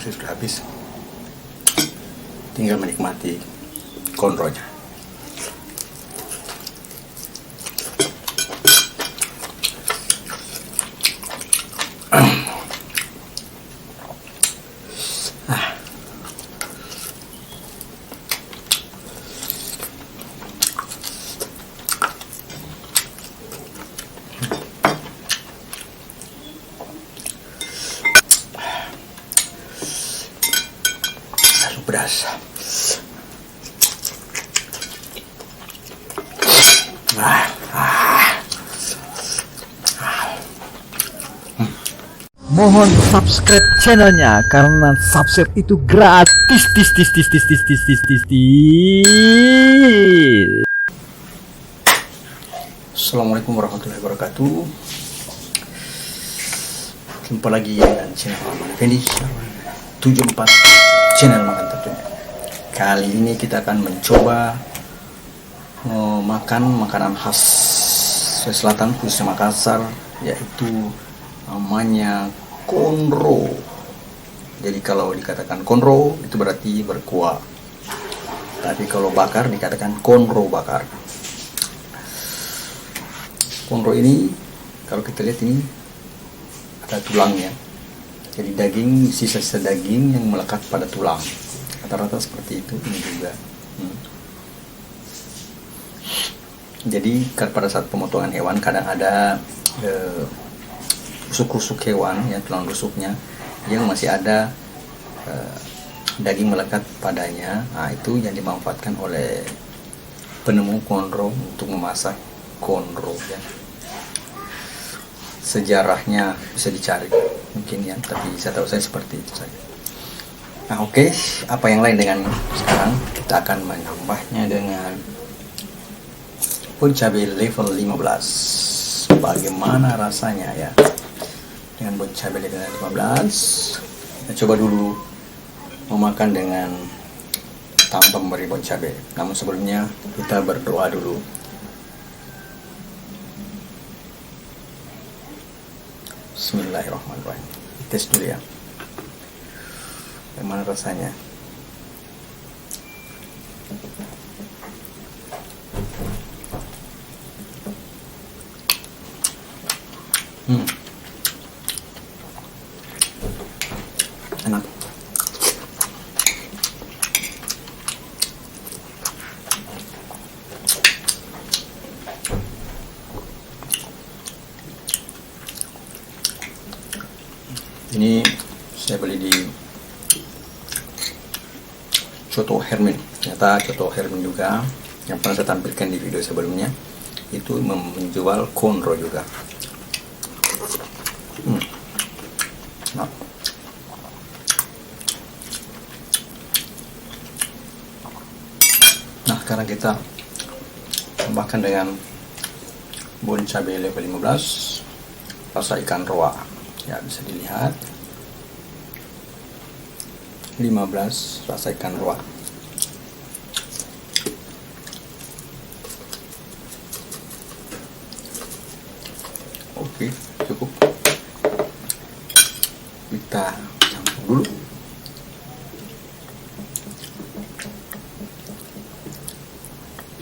nasi sudah habis, tinggal menikmati konronya. Beras. Mohon subscribe channelnya karena subscribe itu gratis. Assalamualaikum warahmatullahi wabarakatuh. Jumpa lagi dengan channel Rahman Effendi 74 channel makan tentunya. Kali ini kita akan mencoba makan makanan khas Sulawesi Selatan, khususnya Makassar, yaitu namanya konro. Jadi kalau dikatakan konro itu berarti berkuah, tapi kalau bakar dikatakan konro bakar. Konro ini kalau kita lihat ini ada tulangnya. Jadi daging, sisa-sisa daging yang melekat pada tulang. Rata-rata seperti itu ini juga. Jadi pada saat pemotongan hewan kadang ada rusuk-rusuk hewan, ya, tulang rusuknya yang masih ada daging melekat padanya. Nah, itu yang dimanfaatkan oleh penemu konro untuk memasak konro, ya. Sejarahnya bisa dicari mungkin, ya, tapi saya tahu saya seperti itu saja. Nah, oke, apa yang lain dengan sekarang kita akan menambahnya dengan pun cabai level 15. Bagaimana rasanya, ya, dengan bon cabai level 15? Kita coba dulu memakan dengan tanpa memberi bon cabai. Namun sebelumnya kita berdoa dulu. Bismillahirrahmanirrahim. Tes dulu, ya. Bagaimana rasanya? Enak. Ini saya beli di Coto Hermin. Ternyata Coto Hermin juga yang pernah saya tampilkan di video sebelumnya itu menjual konro juga. Nah, sekarang kita tambahkan dengan bon cabai level 15 rasa ikan roa. Ya, bisa dilihat 15 rasa ikan roa. Oke, cukup. Kita campur dulu.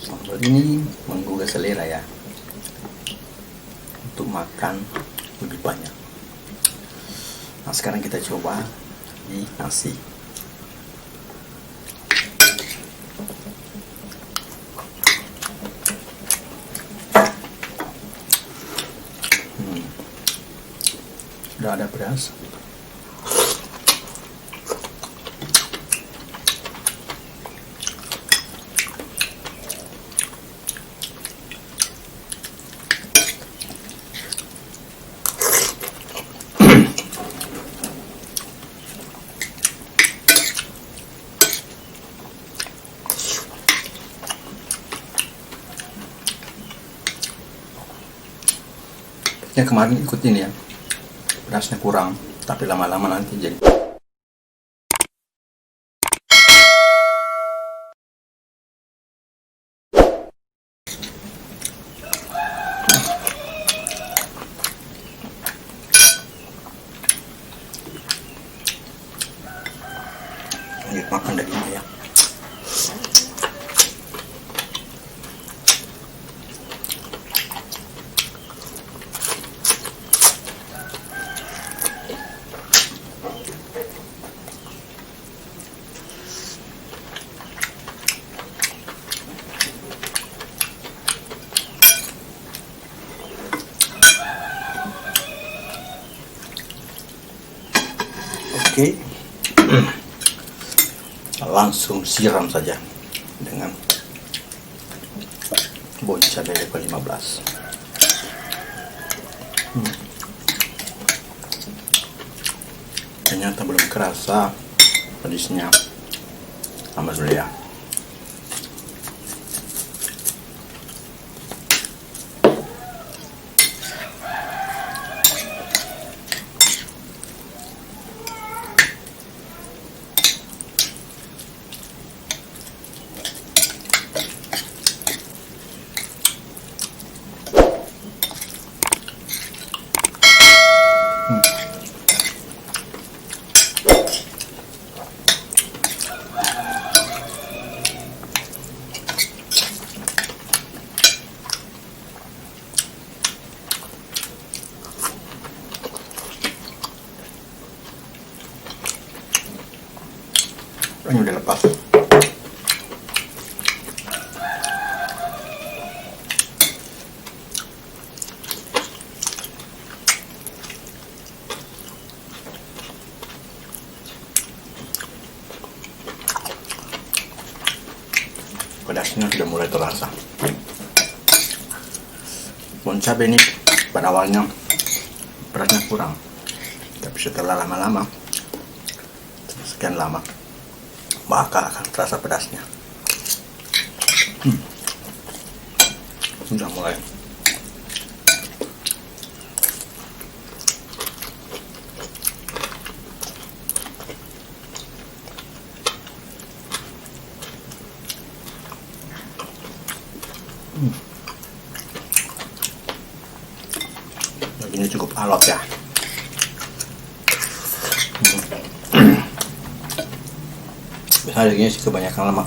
Sambal ini menggugah selera, ya, untuk makan lebih banyak. Nah, sekarang kita coba di nasi. Sudah ada beras. Ya, kemarin ikut ini, ya, berasnya kurang, tapi lama-lama nanti jadi. Oke. Langsung siram saja dengan bon cabai level 15. Ternyata belum kerasa pedisnya. Tambah dulu ya. Ini udah lepas. Pedasnya sudah mulai terasa. Bon cabai ini pada awalnya pedasnya kurang, tapi setelah lama-lama, sekian lama, maka akan terasa pedasnya. Sudah mulai. Ini cukup alot ya. Biasanya sih kebanyakan lemak.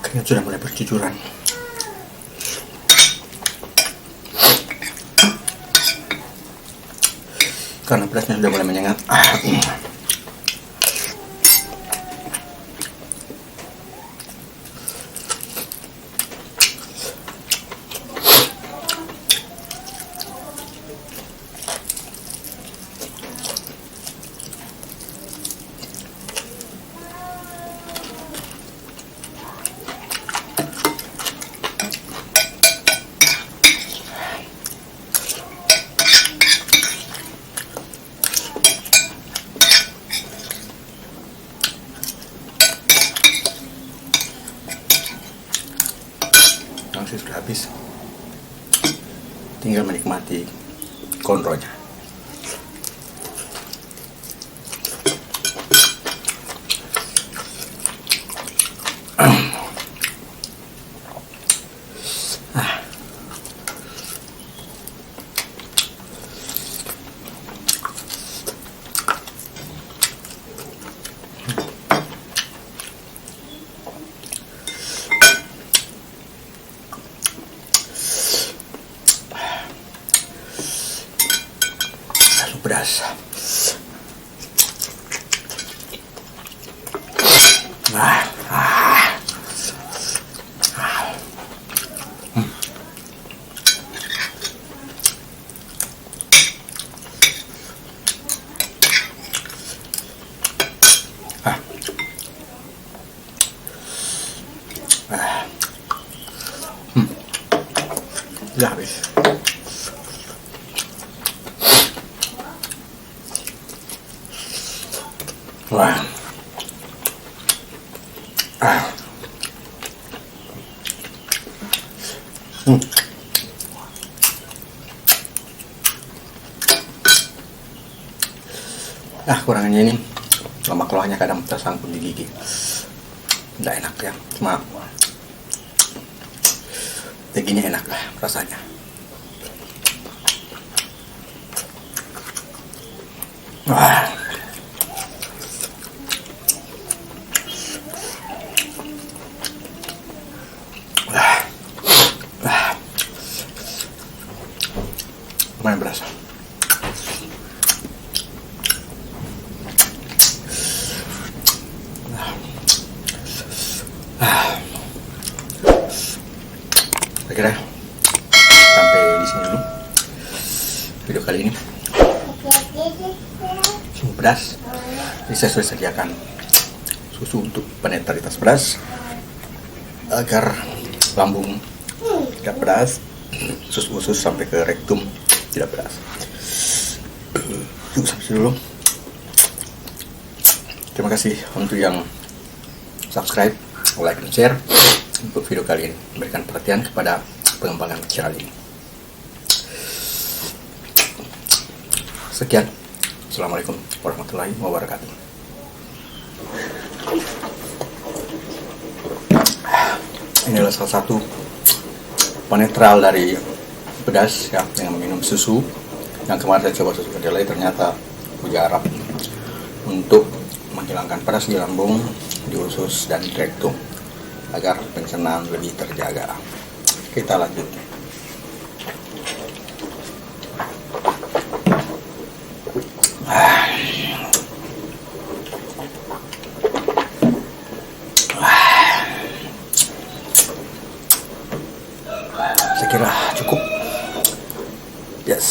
Kayaknya sudah mulai bercucuran. Karena pedasnya sudah mulai menyengat. Nasi sudah habis, tinggal menikmati konronya. Pedas. Ya habis. Wah. Nah, kurangannya ini lemak-lemaknya kadang tersangkut di gigi, nggak enak ya. Cuma begini enak lah rasanya. Wah. Lumayan berasa. Saya kira sampai di sini dulu video kali ini. Sungguh pedas. Jadi saya sudah sediakan susu untuk penetralitas pedas agar lambung tidak pedas, usus sampai ke rektum tidak pedas. Cukup sampai sini dulu. Terima kasih untuk yang subscribe, like, dan share untuk video kali ini. Berikan perhatian kepada pengembangan channel ini. Sekian. Assalamualaikum warahmatullahi wabarakatuh. Ini adalah salah satu penetral dari pedas ya, dengan minum susu. Yang kemarin saya coba susu kedelai, ternyata mujarab untuk menghilangkan pedas di lambung, di usus, dan di rektum agar pencernaan lebih terjaga. Kita lanjut. Saya kira cukup. Yes.